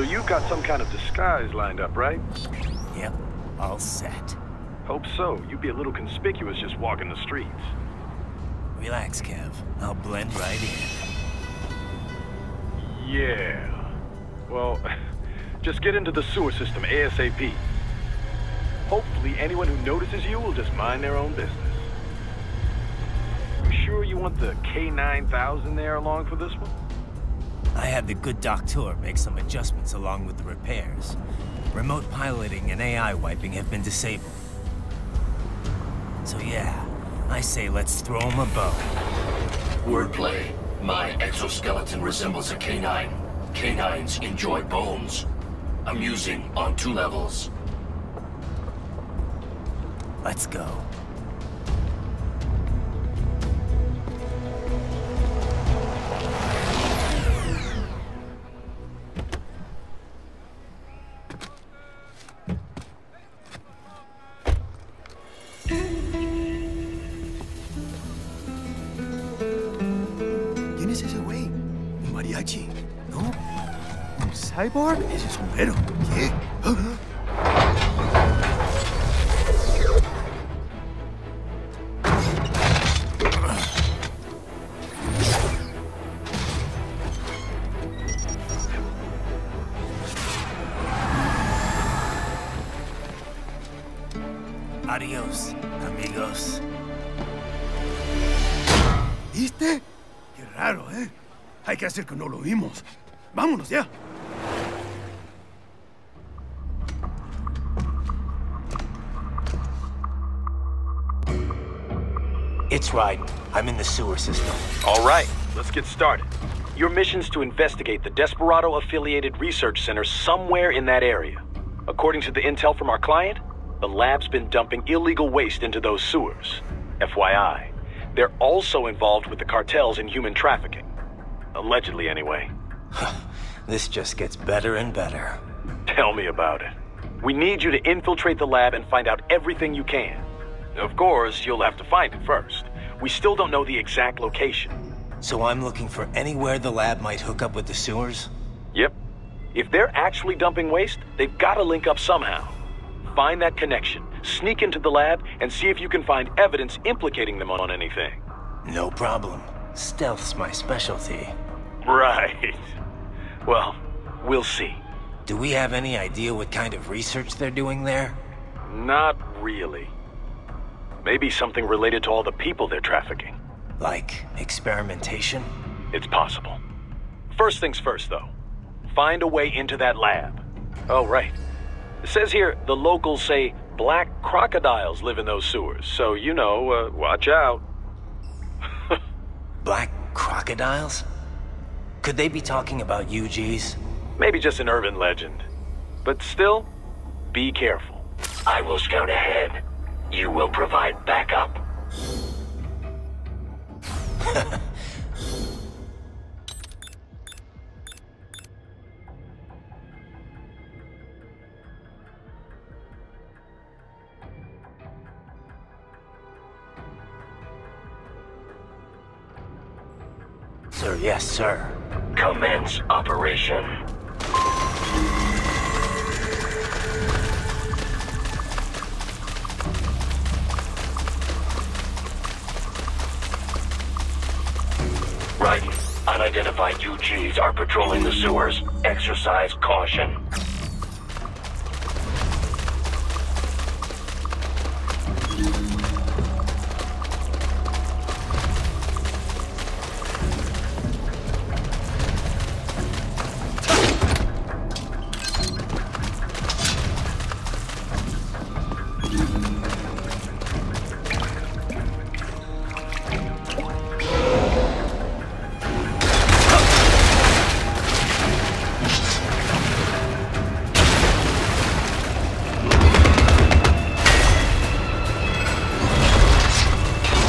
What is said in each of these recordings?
So you've got some kind of disguise lined up, right? Yep, all set. Hope so. You'd be a little conspicuous just walking the streets. Relax, Kev. I'll blend right in. Yeah. Well, just get into the sewer system ASAP. Hopefully anyone who notices you will just mind their own business. You sure you want the K9000 there along for this one? I had the good doctor make some adjustments along with the repairs. Remote piloting and AI wiping have been disabled. So yeah, I say let's throw him a bone. Wordplay. My exoskeleton resembles a canine. Canines enjoy bones. Amusing on 2 levels. Let's go. ¿Quién es ese güey? ¿Un mariachi? ¿No? ¿Un cyborg? Ese sombrero. ¿Qué? Adiós, amigos. ¿Viste? Qué raro, ¿eh? Hay que hacer que no lo vimos. Vámonos ya. It's right. I'm in the sewer system. All right, let's get started. Your mission's to investigate the Desperado-affiliated research center somewhere in that area. According to the intel from our client, the lab's been dumping illegal waste into those sewers. FYI, they're also involved with the cartels in human trafficking. Allegedly, anyway. This just gets better and better. Tell me about it. We need you to infiltrate the lab and find out everything you can. Of course, you'll have to find it first. We still don't know the exact location. So I'm looking for anywhere the lab might hook up with the sewers? Yep. If they're actually dumping waste, they've got to link up somehow. Find that connection, sneak into the lab, and see if you can find evidence implicating them on anything. No problem. Stealth's my specialty. Right. Well, we'll see. Do we have any idea what kind of research they're doing there? Not really. Maybe something related to all the people they're trafficking. Like experimentation? It's possible. First things first, though. Find a way into that lab. Oh, right. It says here the locals say black crocodiles live in those sewers, so, you know, watch out. Black crocodiles? Could they be talking about UGs? Maybe just an urban legend. But still, be careful. I will scout ahead. You will provide backup. Sir, yes, sir. Commence operation. Right. Unidentified UGs are patrolling the sewers. Exercise caution.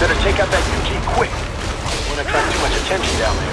Better take out that UG quick. Won't attract too much attention down there.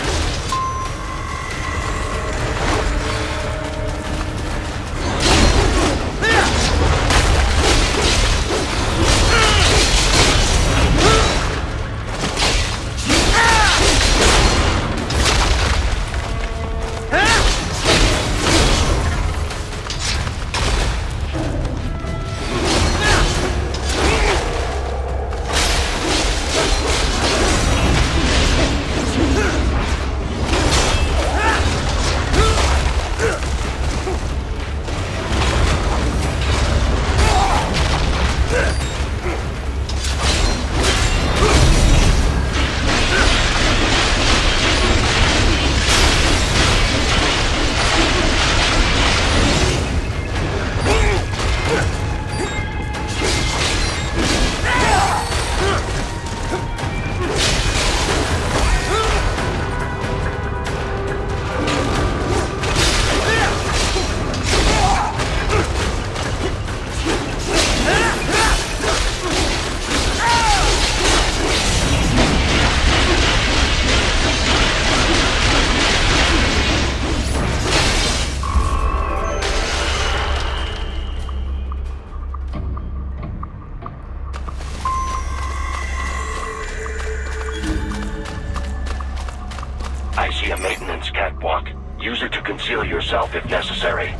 be a maintenance catwalk. Use it to conceal yourself if necessary.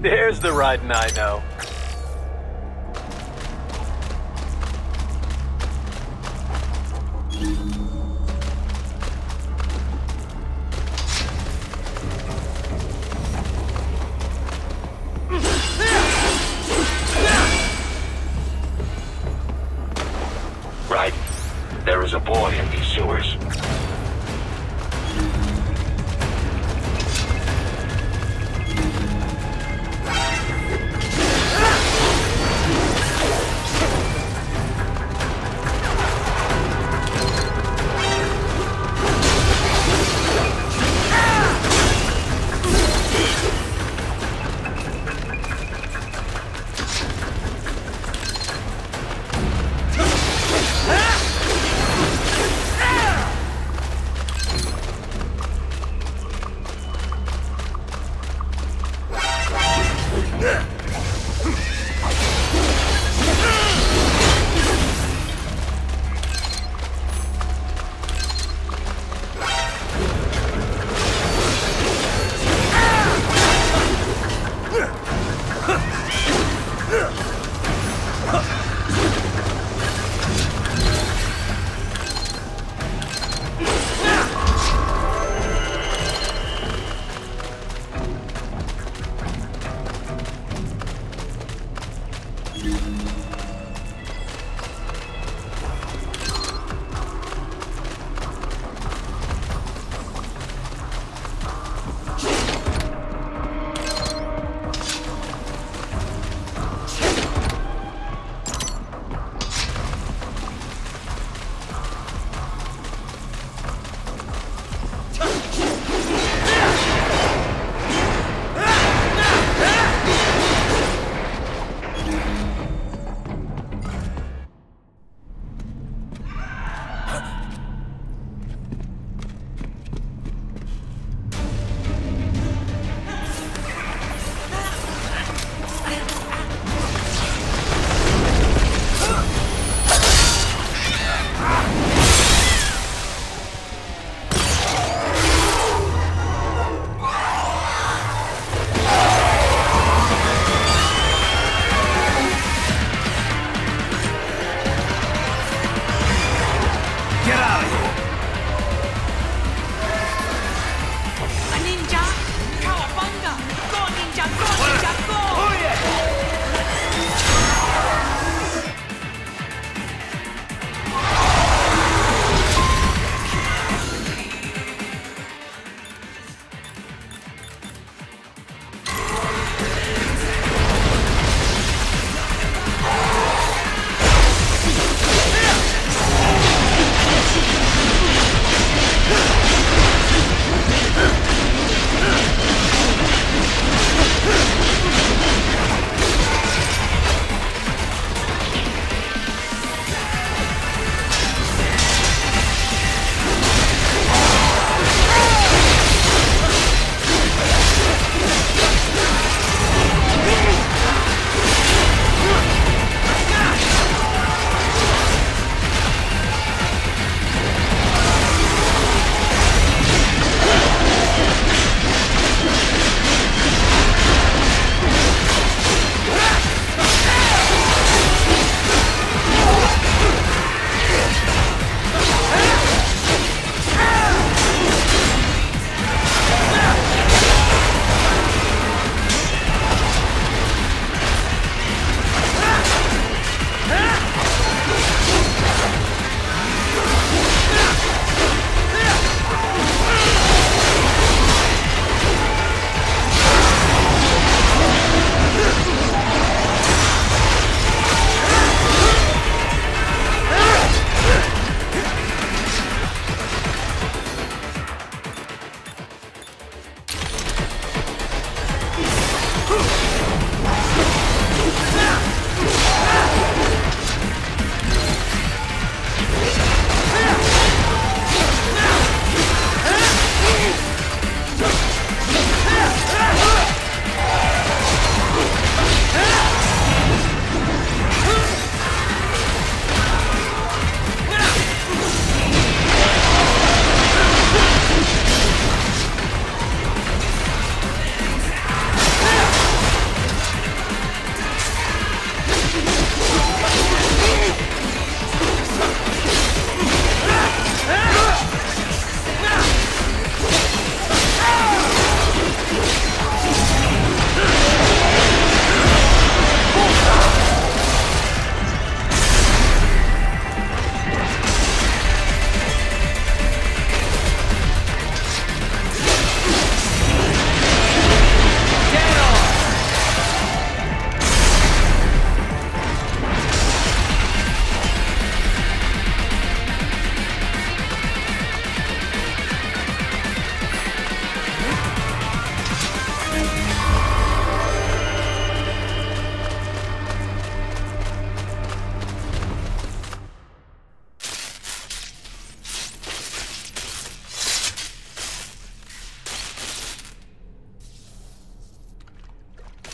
There's the riding I know. Right. There is a boy in these sewers.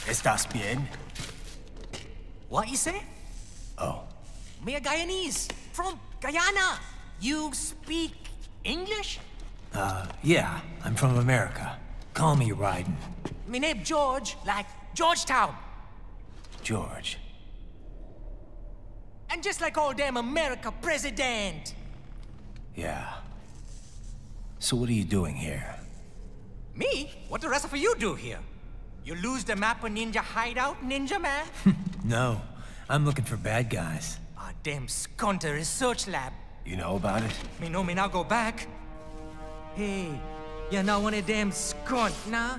¿Estás bien? What you say? Oh. Me a Guyanese from Guyana. You speak English? Yeah, I'm from America. Call me Ryden. Me name George, like Georgetown. George. And just like all damn America president. Yeah. So what are you doing here? Me? What the rest of you do here? You lose the map of Ninja hideout, Ninja man? No, I'm looking for bad guys. Ah, damn skunter research lab. You know about it? Me know me now go back. Hey, you're not one of them skunt, nah?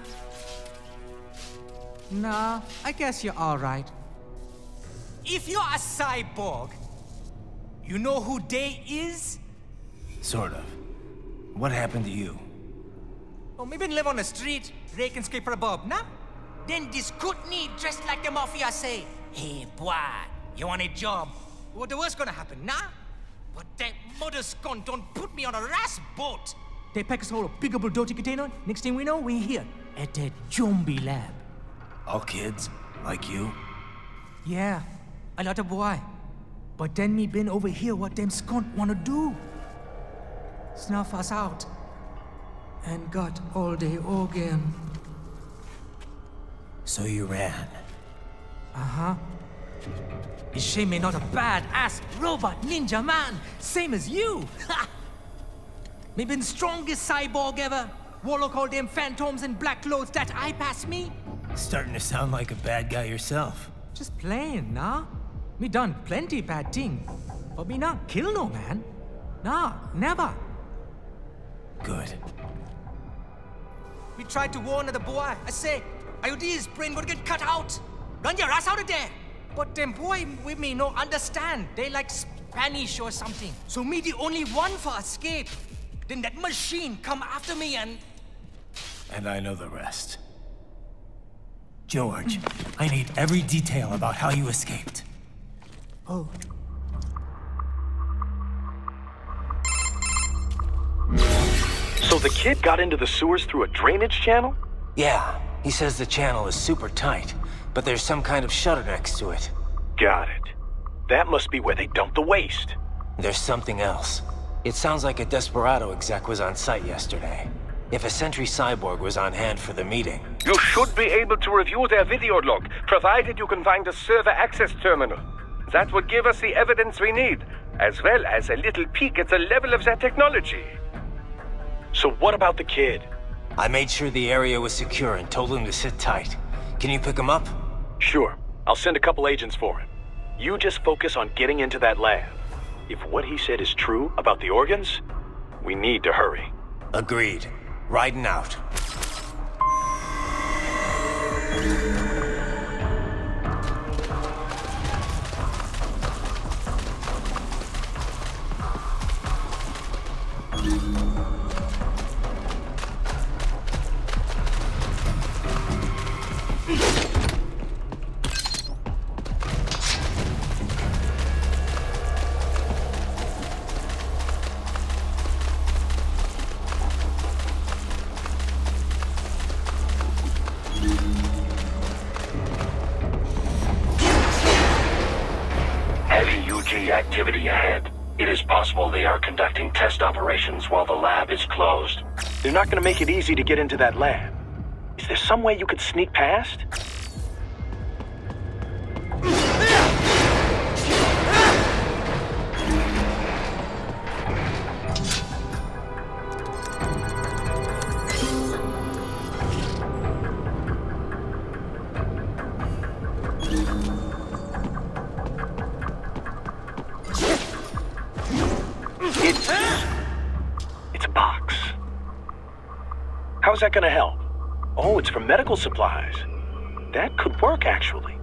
Nah, I guess you're all right. If you're a cyborg, you know who they is? Sort of. What happened to you? Oh, me been live on the street, rake and scrape for a bob, nah? Then this kootenai dressed like the mafia say, hey, boy, you want a job? What the worst gonna happen, nah? But that mother scum don't put me on a ras boat. They pack us all a big old dirty container. Next thing we know, we're here at that zombie lab. All kids? Like you? Yeah, a lot of boy. But then me been over here what them skunt wanna do. Snuff us out. And got all day organ. So you ran? Uh-huh. Is she me not a bad-ass robot ninja man, same as you? Ha! Me been strongest cyborg ever. Warlock all them phantoms in black clothes that eye pass me. Starting to sound like a bad guy yourself. Just playing, nah? Me done plenty bad thing. But me not kill no man. Nah, never. Good. We tried to warn the boy. I say, IOD's brain gonna get cut out. Run your ass out of there. But them boy with me no understand. They like Spanish or something. So me the only one for escape. Then that machine come after me and... And I know the rest. George, I need every detail about how you escaped. Oh. So the kid got into the sewers through a drainage channel? Yeah, he says the channel is super tight, but there's some kind of shutter next to it. Got it. That must be where they dumped the waste. There's something else. It sounds like a Desperado exec was on site yesterday. If a Sentry Cyborg was on hand for the meeting... You should be able to review their video log, provided you can find a server access terminal. That would give us the evidence we need, as well as a little peek at the level of their technology. So what about the kid? I made sure the area was secure and told him to sit tight. Can you pick him up? Sure. I'll send a couple agents for him. You just focus on getting into that lab. If what he said is true about the organs, we need to hurry. Agreed. Riding out. Activity ahead. It is possible they are conducting test operations while the lab is closed. They're not going to make it easy to get into that lab. Is there some way you could sneak past? It's a box. How's that gonna help? Oh, it's for medical supplies. That could work, actually.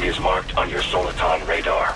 is marked on your Soliton radar.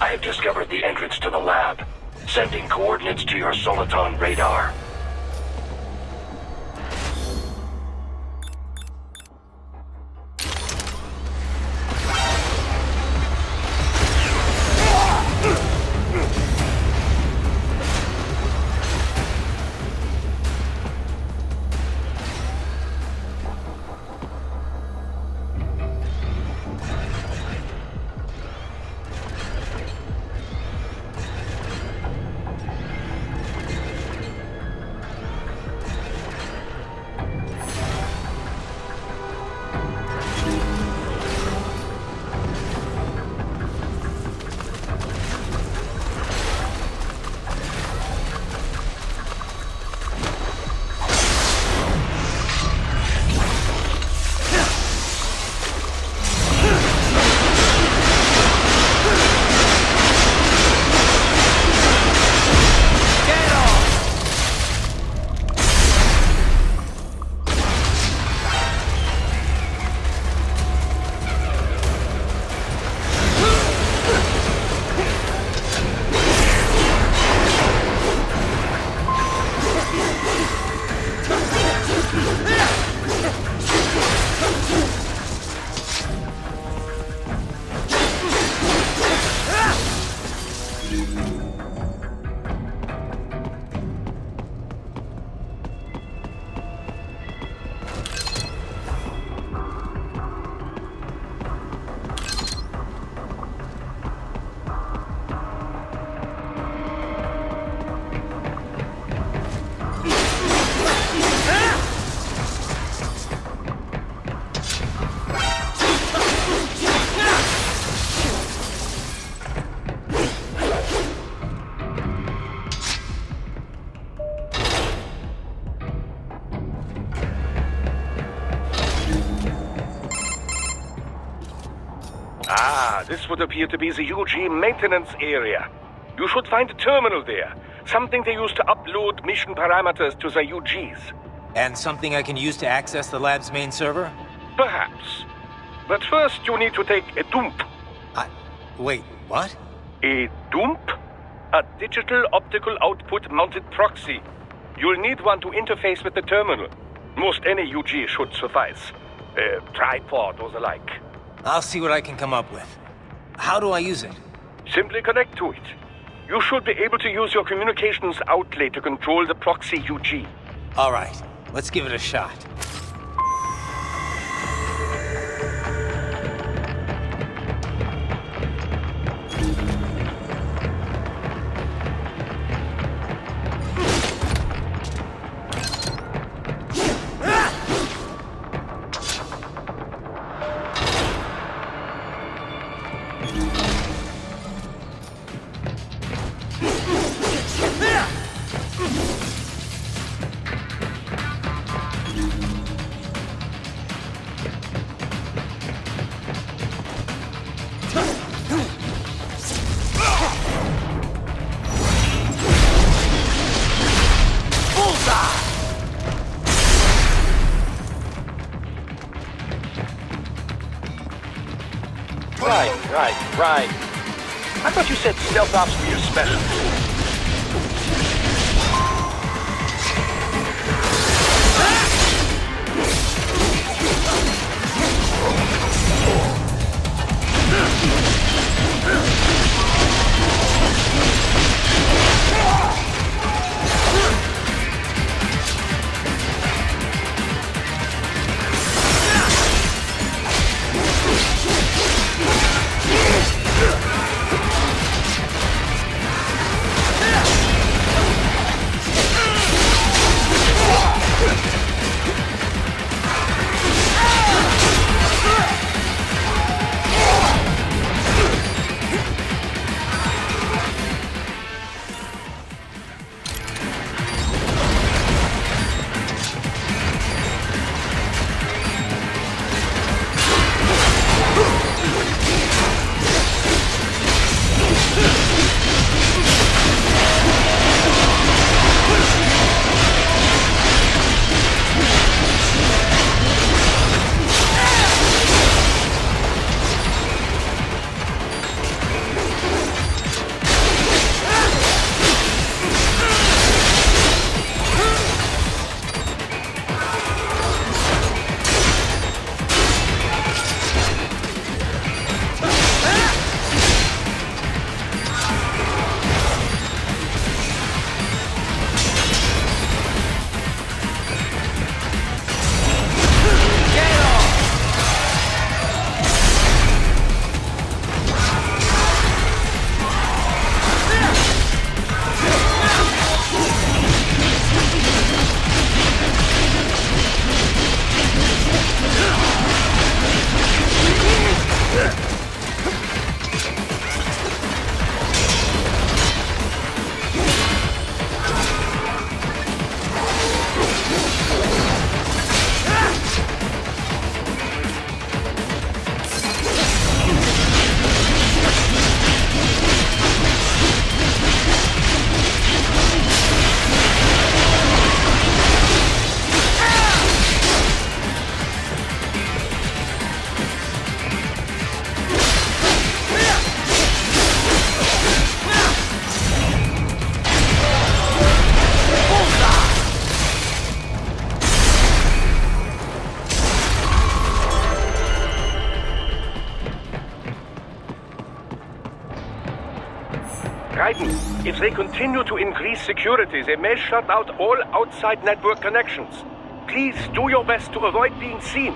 I have discovered the entrance to the lab. Sending coordinates to your Soliton radar. Ah, this would appear to be the UG maintenance area. You should find a terminal there. Something they use to upload mission parameters to the UGs. And something I can use to access the lab's main server? Perhaps. But first you need to take a dump. Wait, what? A dump? A digital optical output mounted proxy. You'll need one to interface with the terminal. Most any UG should suffice. A tripod or the like. I'll see what I can come up with. How do I use it? Simply connect to it. You should be able to use your communications outlet to control the proxy UG. All right, let's give it a shot. Right. I thought you said stealth ops were your specialty. If they continue to increase security, they may shut out all outside network connections. Please do your best to avoid being seen.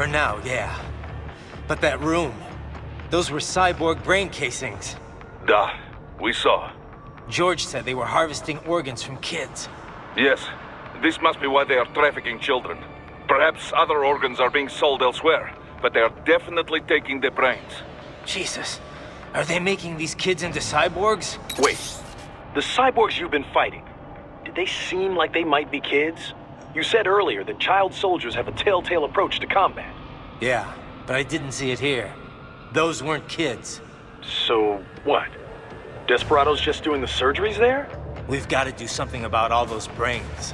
For now, yeah. But that room, those were cyborg brain casings. Da, we saw. George said they were harvesting organs from kids. Yes, this must be why they are trafficking children. Perhaps other organs are being sold elsewhere, but they are definitely taking the brains. Jesus, are they making these kids into cyborgs? Wait, the cyborgs you've been fighting, did they seem like they might be kids? You said earlier that child soldiers have a telltale approach to combat. Yeah, but I didn't see it here. Those weren't kids. So, what? Desperado's just doing the surgeries there? We've got to do something about all those brains.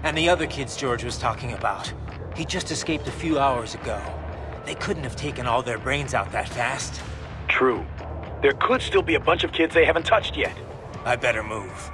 And the other kids George was talking about. He just escaped a few hours ago. They couldn't have taken all their brains out that fast. True. There could still be a bunch of kids they haven't touched yet. I better move.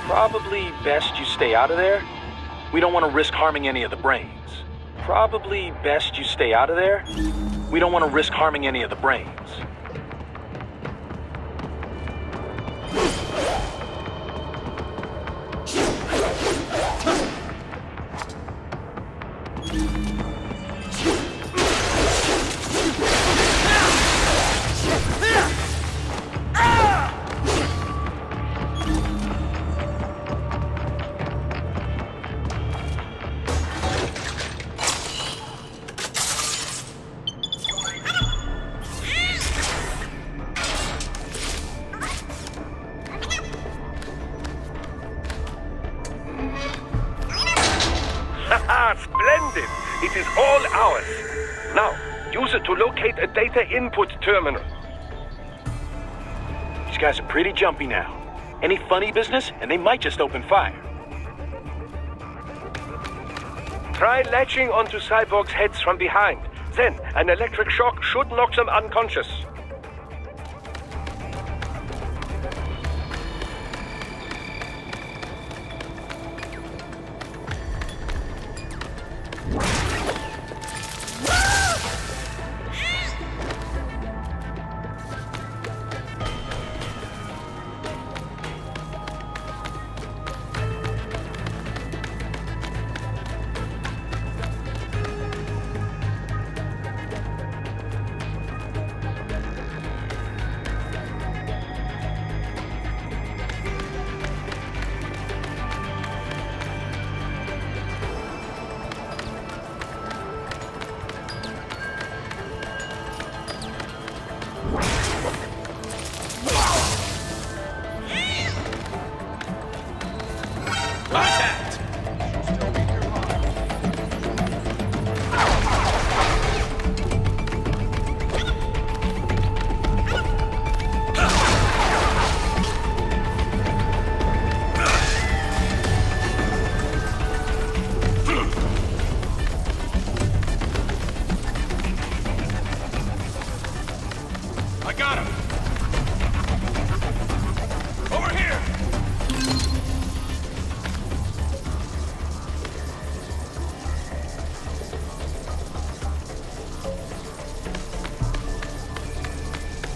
Probably best you stay out of there. We don't want to risk harming any of the brains. Probably best you stay out of there. We don't want to risk harming any of the brains. Splendid! It is all ours. Now, use it to locate a data input terminal. These guys are pretty jumpy now. Any funny business, and they might just open fire. Try latching onto cyborgs' heads from behind. Then, an electric shock should knock them unconscious.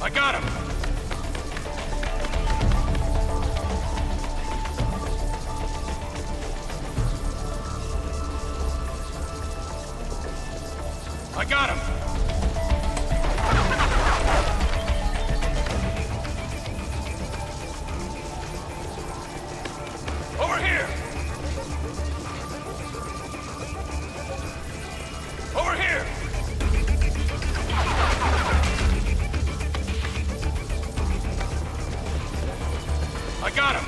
I got him! I got him! Over here! Over here! I got him!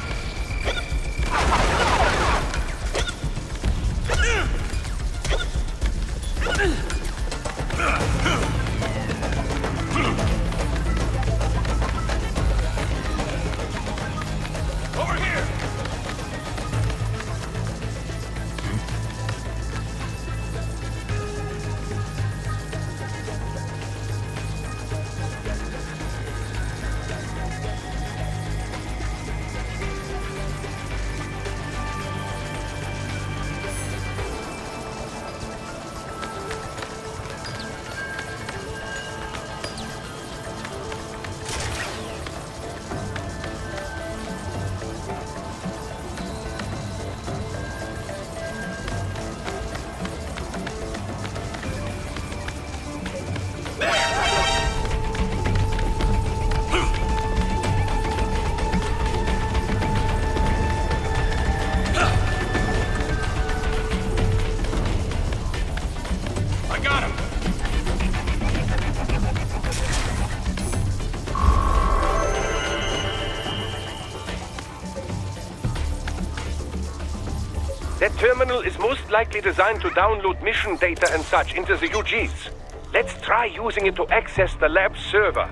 That terminal is most likely designed to download mission data and such into the UGs. Let's try using it to access the lab server.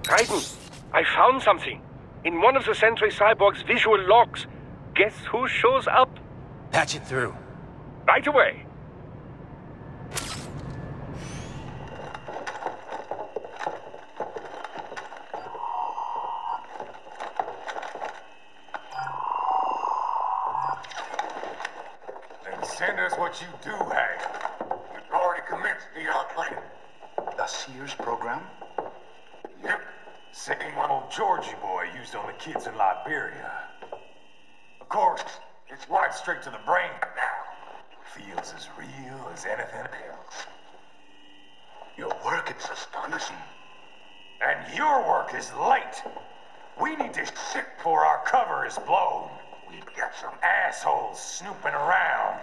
Raiden, I found something. In one of the Sentry Cyborg's visual logs. Guess who shows up? Patch it through. Right away. Then send us what you do have. We've already commenced the outline. The Sears program? Yep. Same one old Georgie boy used on the kids in Liberia. Of course, it's right straight to the brain now. Feels as real as anything else. Your work is astonishing. And your work is late. We need this shit before our cover is blown. We've got some assholes snooping around.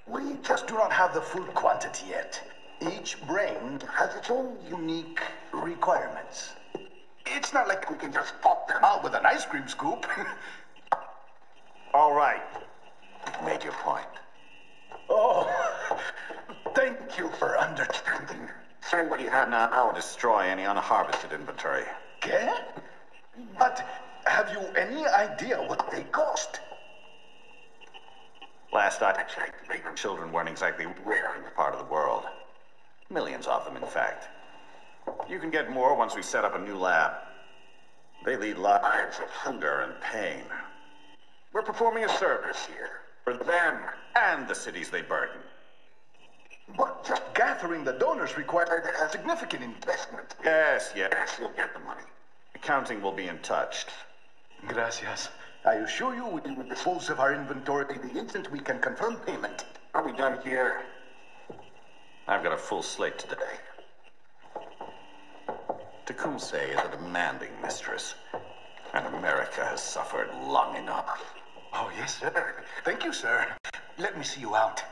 We just do not have the full quantity yet. Each brain has its own unique requirements. It's not like we can just pop them out with an ice cream scoop. All right. Make your point. Oh, thank you for understanding. Send what you have now. I'll destroy any unharvested inventory. Okay? But have you any idea what they cost? Last I checked, children weren't exactly rare in the part of the world. Millions of them, in fact. You can get more once we set up a new lab. They lead lives of hunger and pain. We're performing a service here for them and the cities they burden. But just gathering the donors required a significant investment. Yes, you'll get the money. Accounting will be in touch. Gracias. I assure you we will dispose of our inventory the instant we can confirm payment. Are we done here? I've got a full slate today. Tecumseh is a demanding mistress, and America has suffered long enough. Oh, yes, sir. Thank you, sir. Let me see you out.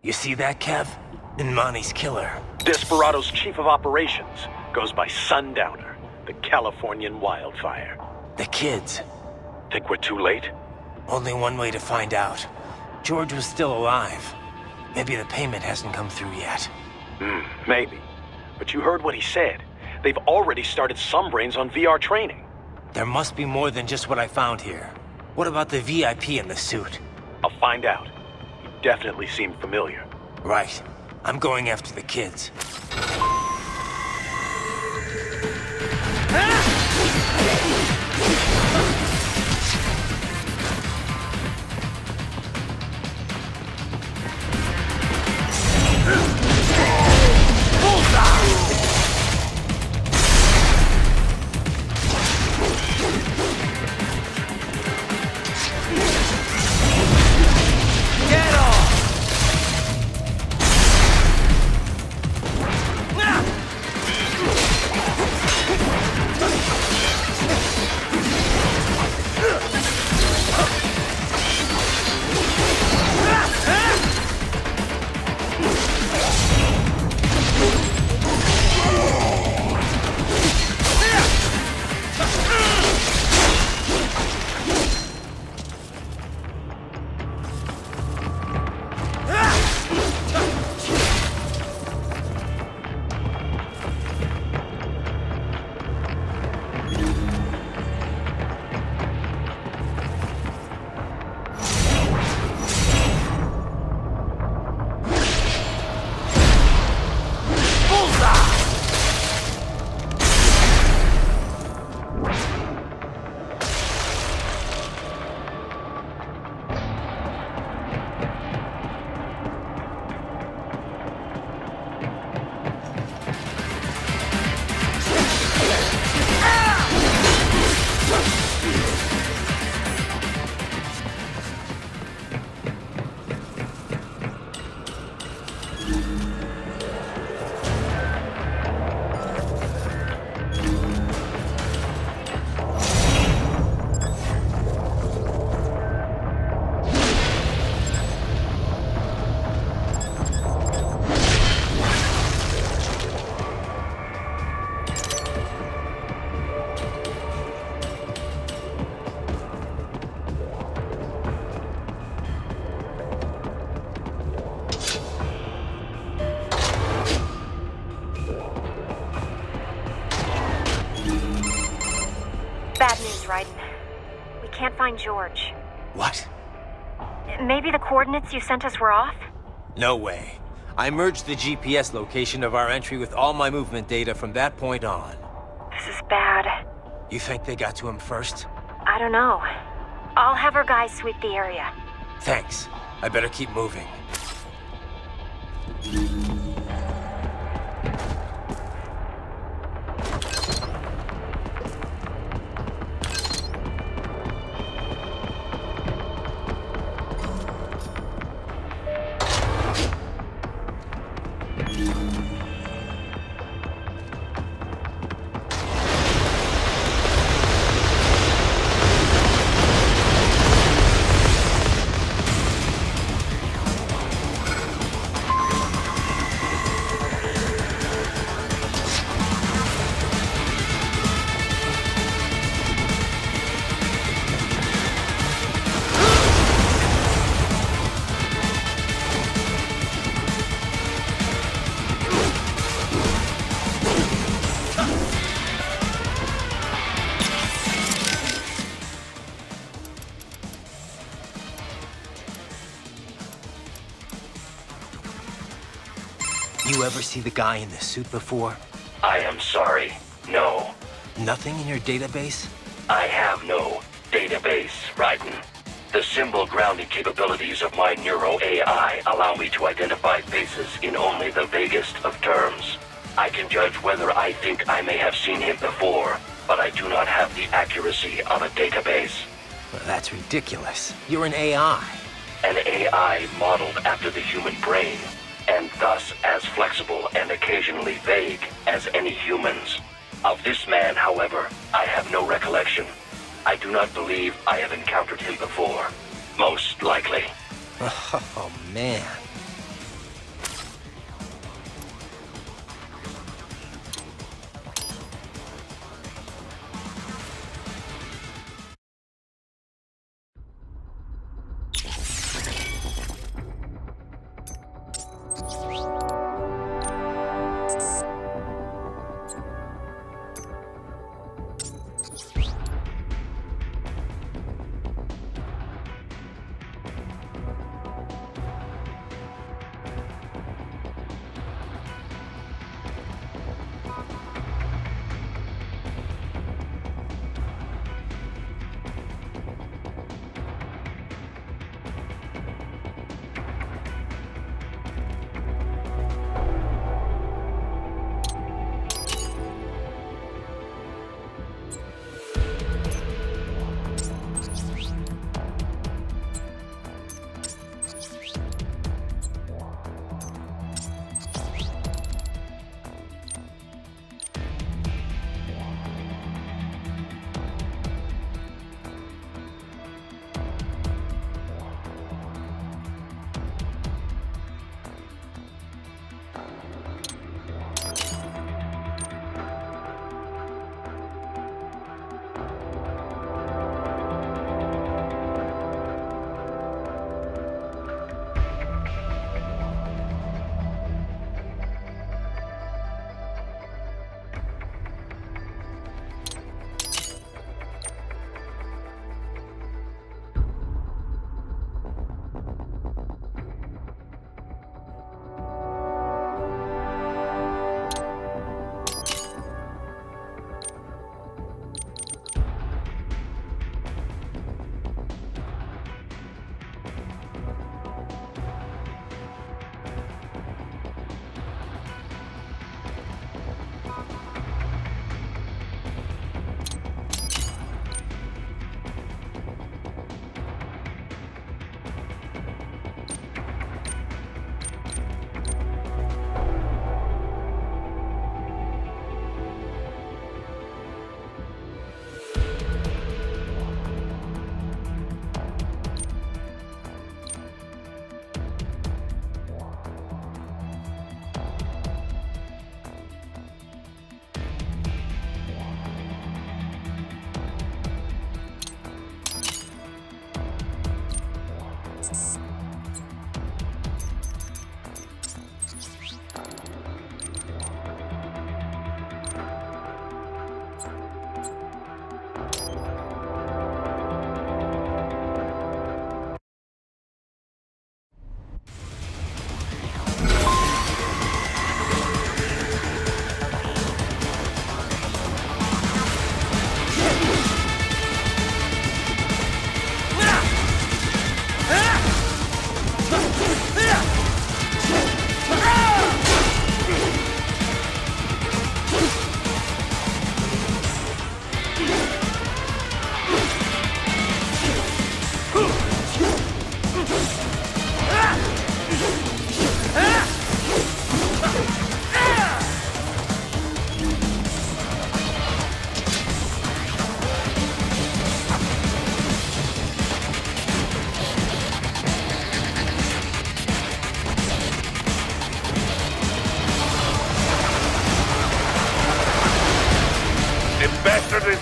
You see that, Kev? Inmani's killer. Desperado's chief of operations goes by Sundowner, the Californian wildfire. The kids. Think we're too late? Only one way to find out. George was still alive. Maybe the payment hasn't come through yet. Maybe. But you heard what he said. They've already started some brains on VR training. There must be more than just what I found here. What about the VIP in the suit? I'll find out. He definitely seemed familiar. Right. I'm going after the kids. can't find George. What? Maybe the coordinates you sent us were off? No way. I merged the GPS location of our entry with all my movement data from that point on. This is bad. You think they got to him first? I don't know. I'll have our guys sweep the area. Thanks. I better keep moving. You ever see the guy in the suit before? I am sorry. No. Nothing in your database? I have no database, Raiden. The symbol grounding capabilities of my Neuro AI allow me to identify faces in only the vaguest of terms. I can judge whether I think I may have seen him before, but I do not have the accuracy of a database. Well, that's ridiculous. You're an AI. An AI modeled after the human brain, and thus as flexible and occasionally vague as any humans. Of this man, however, I have no recollection. I do not believe I have encountered him before. Most likely. Oh, man.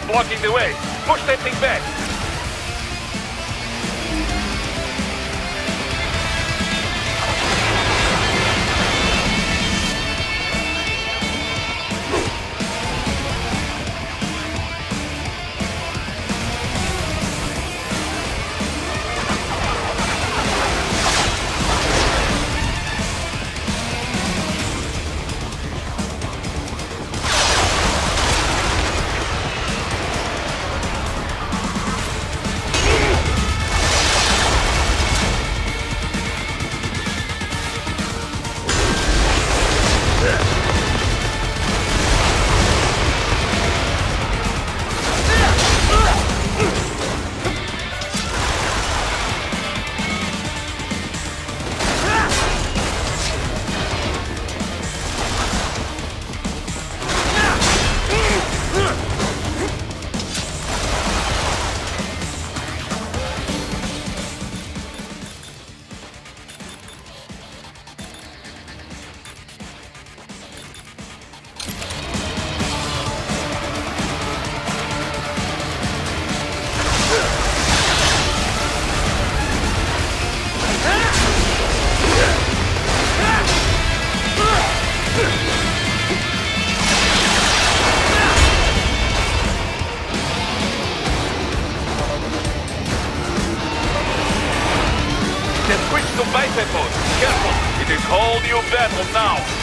blocking the way. Push that thing back. Careful! It is whole new battle now!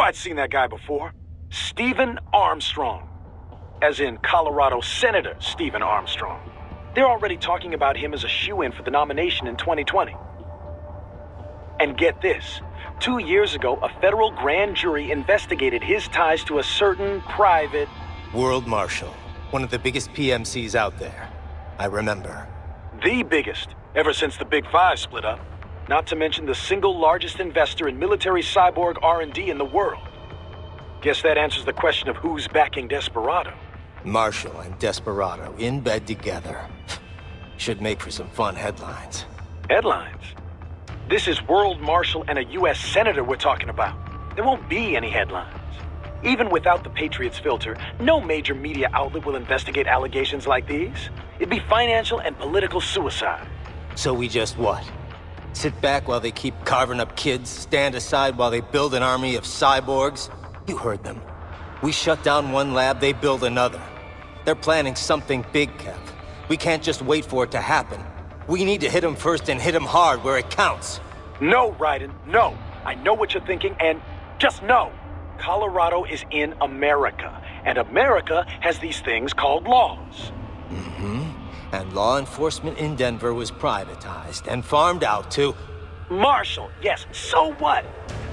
I'd seen that guy before. Stephen Armstrong. As in Colorado Senator Stephen Armstrong. They're already talking about him as a shoo-in for the nomination in 2020. And get this. 2 years ago, a federal grand jury investigated his ties to a certain private... World Marshal. One of the biggest PMCs out there. I remember. The biggest, ever since the Big Five split up. Not to mention the single largest investor in military cyborg R&D in the world. Guess that answers the question of who's backing Desperado. Marshall and Desperado in bed together. Should make for some fun headlines. Headlines? This is World Marshal and a U.S. Senator we're talking about. There won't be any headlines. Even without the Patriots filter, no major media outlet will investigate allegations like these. It'd be financial and political suicide. So we just what? Sit back while they keep carving up kids, stand aside while they build an army of cyborgs? You heard them. We shut down one lab, they build another. They're planning something big, Kev. We can't just wait for it to happen. We need to hit them first and hit them hard where it counts. No, Raiden, no. I know what you're thinking, and just know. Colorado is in America, and America has these things called laws. And law enforcement in Denver was privatized and farmed out to... Marshall, yes, so what?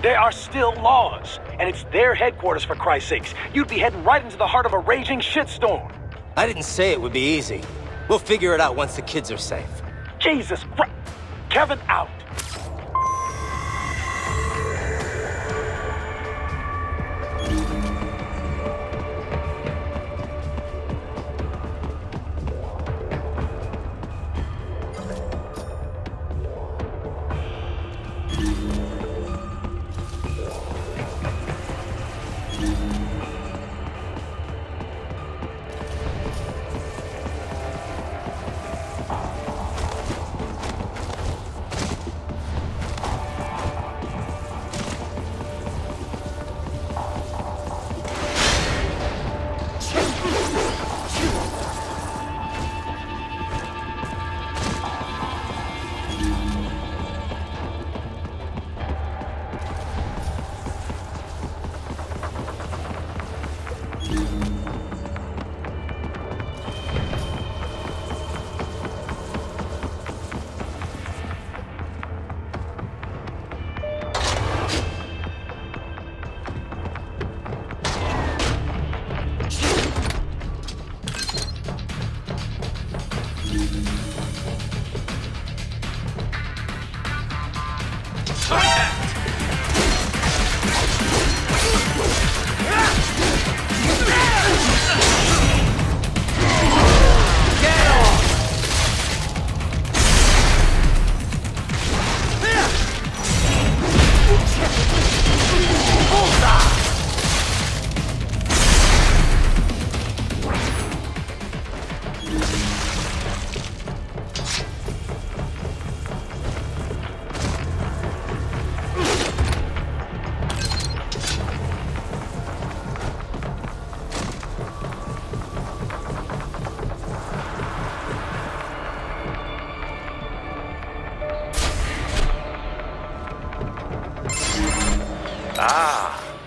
There are still laws, and it's their headquarters, for Christ's sakes. You'd be heading right into the heart of a raging shitstorm. I didn't say it would be easy. We'll figure it out once the kids are safe. Jesus Christ. Kevin, out.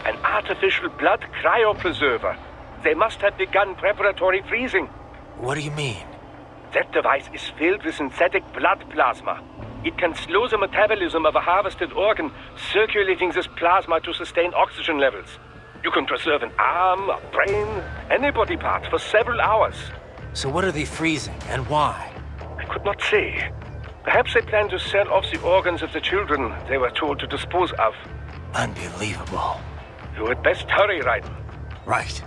An artificial blood cryopreserver. They must have begun preparatory freezing. What do you mean? That device is filled with synthetic blood plasma. It can slow the metabolism of a harvested organ, circulating this plasma to sustain oxygen levels. You can preserve an arm, a brain, any body part for several hours. So what are they freezing, and why? I could not say. Perhaps they plan to sell off the organs of the children they were told to dispose of. Unbelievable. You had best hurry, Raiden. Right.